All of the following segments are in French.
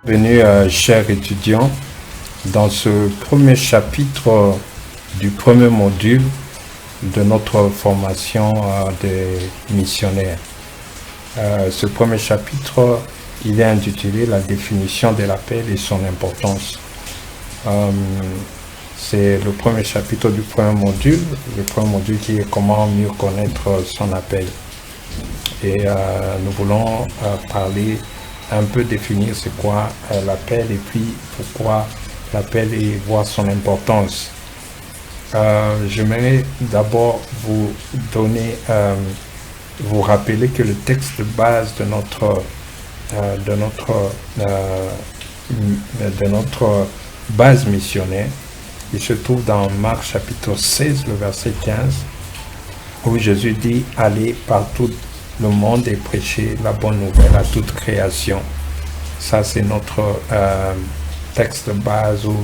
Bienvenue, chers étudiants, dans ce premier chapitre du premier module de notre formation des missionnaires. Ce premier chapitre, il est intitulé La définition de l'appel et son importance. C'est le premier chapitre du premier module qui est comment mieux connaître son appel. Et nous voulons parler un peu définir c'est quoi l'appel et puis pourquoi l'appel et voir son importance. J'aimerais d'abord vous donner, vous rappeler que le texte de base de notre base missionnaire, il se trouve dans Marc chapitre 16, le verset 15, où Jésus dit « Allez partout le monde et prêcher la bonne nouvelle à toute création ». Ça, c'est notre texte de base ou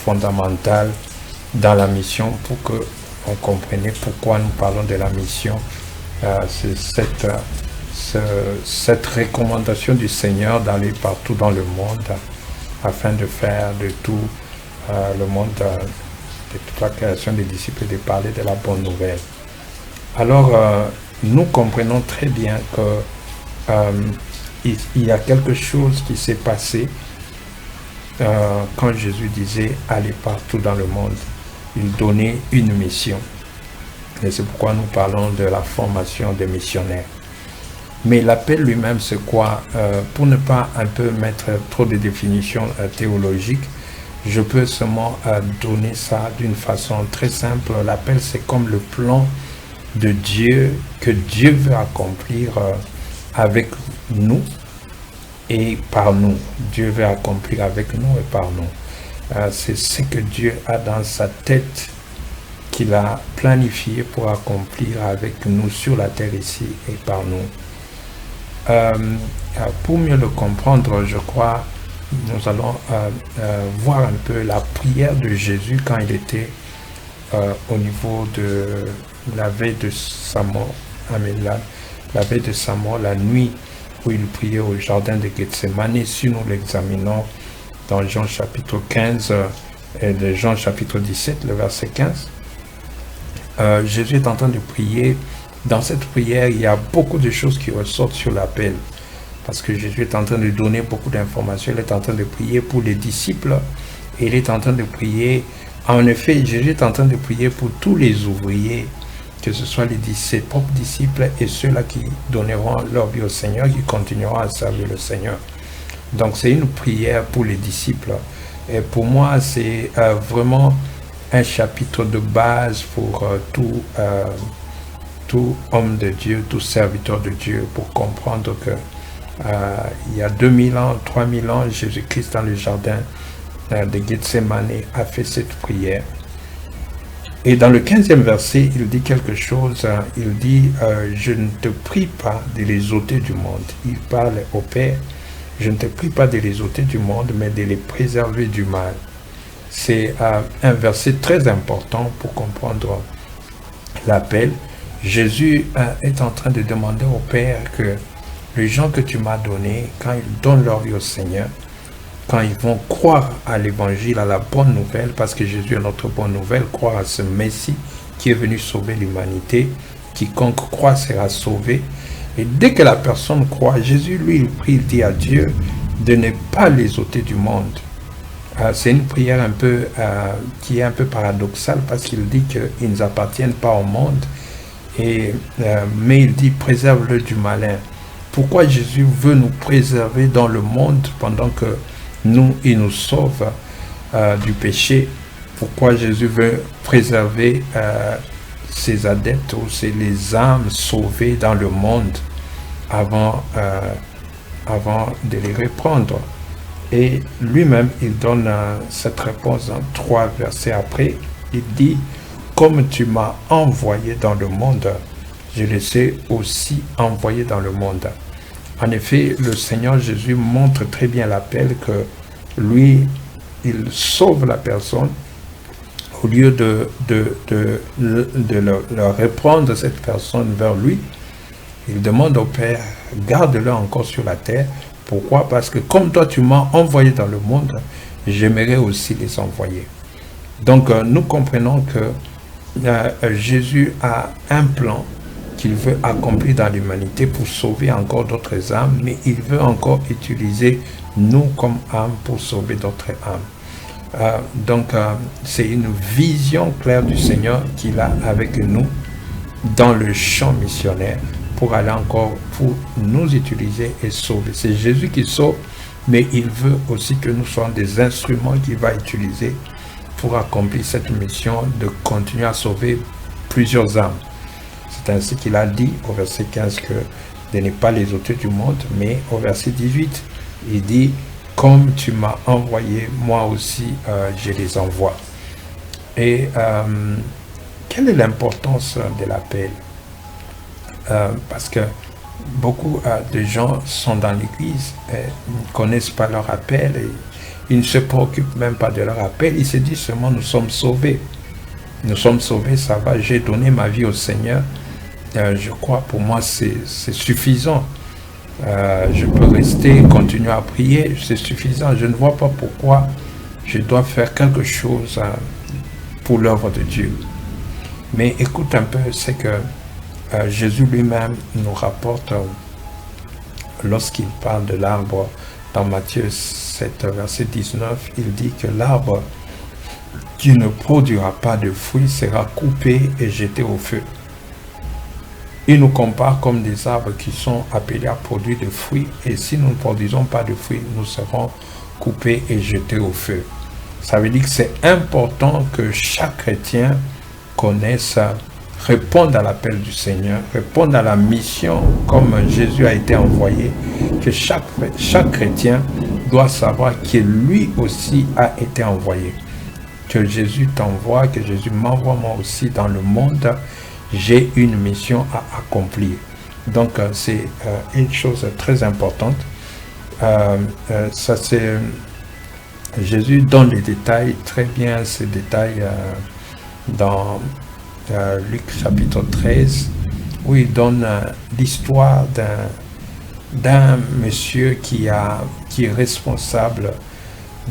fondamental dans la mission pour que on comprenne pourquoi nous parlons de la mission. C'est cette recommandation du Seigneur d'aller partout dans le monde afin de faire de tout le monde, de toute la création des disciples, de parler de la bonne nouvelle. Alors, nous comprenons très bien que il y a quelque chose qui s'est passé quand Jésus disait « Allez partout dans le monde ». Il donnait une mission. Et c'est pourquoi nous parlons de la formation des missionnaires. Mais l'appel lui-même, c'est quoi? Pour ne pas un peu mettre trop de définitions théologiques, je peux seulement donner ça d'une façon très simple. L'appel, c'est comme le plan de Dieu que Dieu veut accomplir avec nous et par nous. Dieu veut accomplir avec nous et par nous. C'est ce que Dieu a dans sa tête qu'il a planifié pour accomplir avec nous sur la terre ici et par nous. Pour mieux le comprendre, je crois, nous allons voir un peu la prière de Jésus quand il était au niveau de la veille de sa mort, la veille de sa mort, la nuit où il priait au jardin de Gethsémane. Si nous l'examinons dans Jean chapitre 15 et de Jean chapitre 17, le verset 15, Jésus est en train de prier. Dans cette prière, il y a beaucoup de choses qui ressortent sur l'appel, parce que Jésus est en train de donner beaucoup d'informations. Il est en train de prier pour les disciples et il est en train de prier. En effet, Jésus est en train de prier pour tous les ouvriers, que ce soit ses propres disciples et ceux-là qui donneront leur vie au Seigneur, qui continueront à servir le Seigneur. Donc c'est une prière pour les disciples. Et pour moi, c'est vraiment un chapitre de base pour tout homme de Dieu, tout serviteur de Dieu, pour comprendre que il y a 2000 ans, 3000 ans, Jésus-Christ dans le jardin de Gethsémane a fait cette prière. Et dans le 15e verset, il dit quelque chose. Il dit je ne te prie pas de les ôter du monde. Il parle au Père. Je ne te prie pas de les ôter du monde, mais de les préserver du mal. C'est un verset très important pour comprendre l'appel. Jésus est en train de demander au Père que les gens que tu m'as donnés, quand ils donnent leur vie au Seigneur, quand ils vont croire à l'évangile, à la bonne nouvelle, parce que Jésus est notre bonne nouvelle, croire à ce Messie qui est venu sauver l'humanité, quiconque croit sera sauvé. Et dès que la personne croit, Jésus, lui, il prie, il dit à Dieu de ne pas les ôter du monde. C'est une prière un peu, qui est un peu paradoxale, parce qu'il dit qu'ils n'appartiennent pas au monde, mais il dit préserve-le du malin. Pourquoi Jésus veut nous préserver dans le monde pendant que il nous sauve du péché? Pourquoi Jésus veut préserver ses adeptes ou les âmes sauvées dans le monde avant de les reprendre? Et lui-même, il donne cette réponse dans 3 versets après. Il dit « Comme tu m'as envoyé dans le monde, je les ai aussi envoyés dans le monde. » En effet, le Seigneur Jésus montre très bien l'appel que lui, il sauve la personne. Au lieu de leur reprendre cette personne vers lui, il demande au Père, garde-le encore sur la terre Pourquoi? Parce que comme toi tu m'as envoyé dans le monde, j'aimerais aussi les envoyer. Donc nous comprenons que Jésus a un plan qu'il veut accomplir dans l'humanité pour sauver encore d'autres âmes, mais il veut encore utiliser nous comme âmes pour sauver d'autres âmes. Donc c'est une vision claire du Seigneur qu'il a avec nous dans le champ missionnaire pour aller encore, pour nous utiliser et sauver. C'est Jésus qui sauve, mais il veut aussi que nous soyons des instruments qu'il va utiliser pour accomplir cette mission de continuer à sauver plusieurs âmes. C'est ainsi qu'il a dit au verset 15 que de n'est pas les auteurs du monde, mais au verset 18, il dit « Comme tu m'as envoyé, moi aussi je les envoie ». Et quelle est l'importance de l'appel? Parce que beaucoup de gens sont dans l'église, ils ne connaissent pas leur appel, et ils ne se préoccupent même pas de leur appel, ils se disent seulement nous sommes sauvés. Nous sommes sauvés, ça va, j'ai donné ma vie au Seigneur. Je crois pour moi c'est suffisant. Je peux rester, continuer à prier, c'est suffisant. Je ne vois pas pourquoi je dois faire quelque chose pour l'œuvre de Dieu. Mais écoute un peu, c'est que Jésus lui-même nous rapporte, lorsqu'il parle de l'arbre, dans Matthieu 7, verset 19, il dit que l'arbre qui ne produira pas de fruits sera coupé et jeté au feu. Il nous compare comme des arbres qui sont appelés à produire des fruits, et si nous ne produisons pas de fruits, nous serons coupés et jetés au feu. Ça veut dire que c'est important que chaque chrétien connaisse, réponde à l'appel du Seigneur, réponde à la mission comme Jésus a été envoyé, que chaque chrétien doit savoir que lui aussi a été envoyé. Que Jésus t'envoie, que Jésus m'envoie moi aussi dans le monde, j'ai une mission à accomplir. Donc c'est une chose très importante. Ça c'est Jésus donne les détails, très bien ces détails dans Luc chapitre 13, où il donne l'histoire d'un monsieur qui est responsable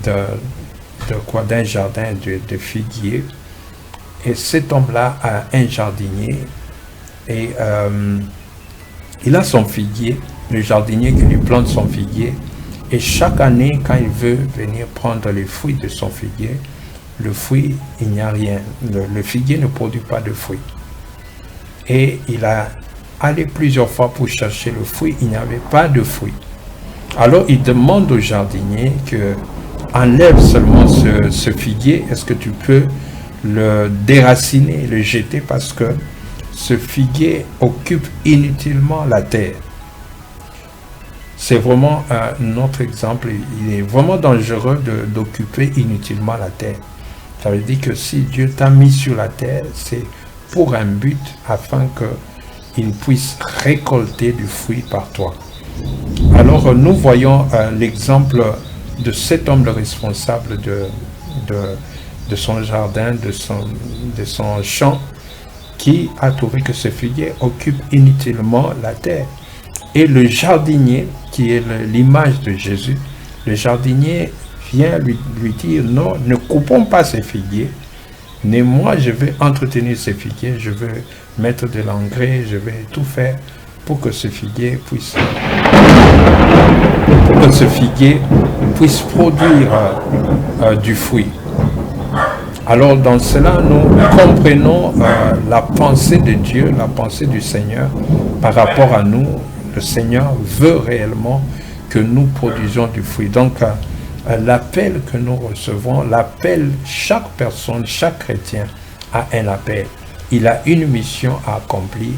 d'un jardin de figuiers. Et cet homme-là a un jardinier et il a son figuier, le jardinier qui lui plante son figuier. Et chaque année, quand il veut venir prendre les fruits de son figuier, le fruit, il n'y a rien. Le figuier ne produit pas de fruits. Et il a allé plusieurs fois pour chercher le fruit, il n'y avait pas de fruits. Alors il demande au jardinier que enlève seulement ce figuier, est-ce que tu peux le déraciner, le jeter, parce que ce figuier occupe inutilement la terre. C'est vraiment un autre exemple. Il est vraiment dangereux d'occuper inutilement la terre. Ça veut dire que si Dieu t'a mis sur la terre, c'est pour un but, afin qu'il puisse récolter du fruit par toi. Alors nous voyons l'exemple de cet homme, le responsable de son jardin, de son champ, qui a trouvé que ce figuier occupe inutilement la terre. Et le jardinier, qui est l'image de Jésus, le jardinier vient lui dire, non, ne coupons pas ces figuiers, mais moi je vais entretenir ces figuiers, je vais mettre de l'engrais, je vais tout faire pour que ce figuier puisse produire du fruit. Alors dans cela, nous comprenons la pensée de Dieu, la pensée du Seigneur par rapport à nous. Le Seigneur veut réellement que nous produisions du fruit. Donc l'appel que nous recevons, l'appel, chaque personne, chaque chrétien a un appel. Il a une mission à accomplir.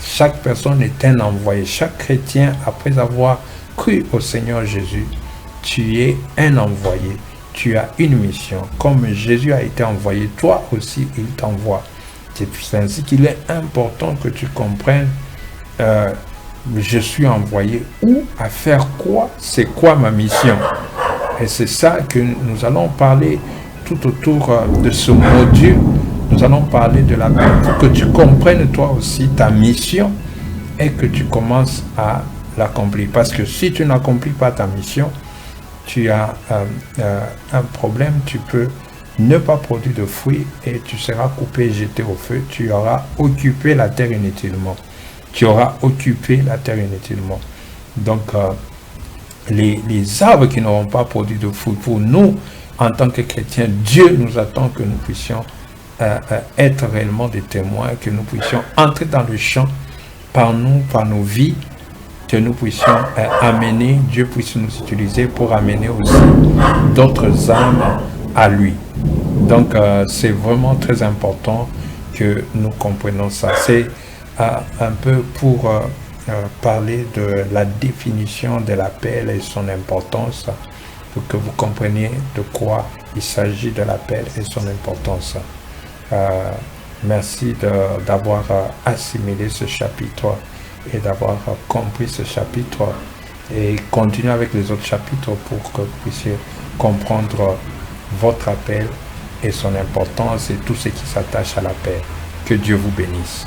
Chaque personne est un envoyé. Chaque chrétien, après avoir cru au Seigneur Jésus, tu es un envoyé. Tu as une mission. Comme Jésus a été envoyé, toi aussi, il t'envoie. C'est ainsi qu'il est important que tu comprennes, je suis envoyé où, à faire quoi, c'est quoi ma mission. Et c'est ça que nous allons parler tout autour de ce module. Nous allons parler de la Bible pour que tu comprennes toi aussi ta mission et que tu commences à l'accomplir. Parce que si tu n'accomplis pas ta mission, tu as un problème, tu peux ne pas produire de fruits et tu seras coupé et jeté au feu. Tu auras occupé la terre inutilement. Tu auras occupé la terre inutilement. Donc, les arbres qui n'auront pas produit de fruits, pour nous, en tant que chrétiens, Dieu nous attend que nous puissions être réellement des témoins, que nous puissions entrer dans le champ par nous, par nos vies, que nous puissions amener, Dieu puisse nous utiliser pour amener aussi d'autres âmes à lui. Donc, c'est vraiment très important que nous comprenions ça. C'est un peu pour parler de la définition de l'appel et son importance, pour que vous compreniez de quoi il s'agit de l'appel et son importance. Merci d'avoir assimilé ce chapitre et d'avoir compris ce chapitre, et continuez avec les autres chapitres pour que vous puissiez comprendre votre appel et son importance et tout ce qui s'attache à l'appel. Que Dieu vous bénisse.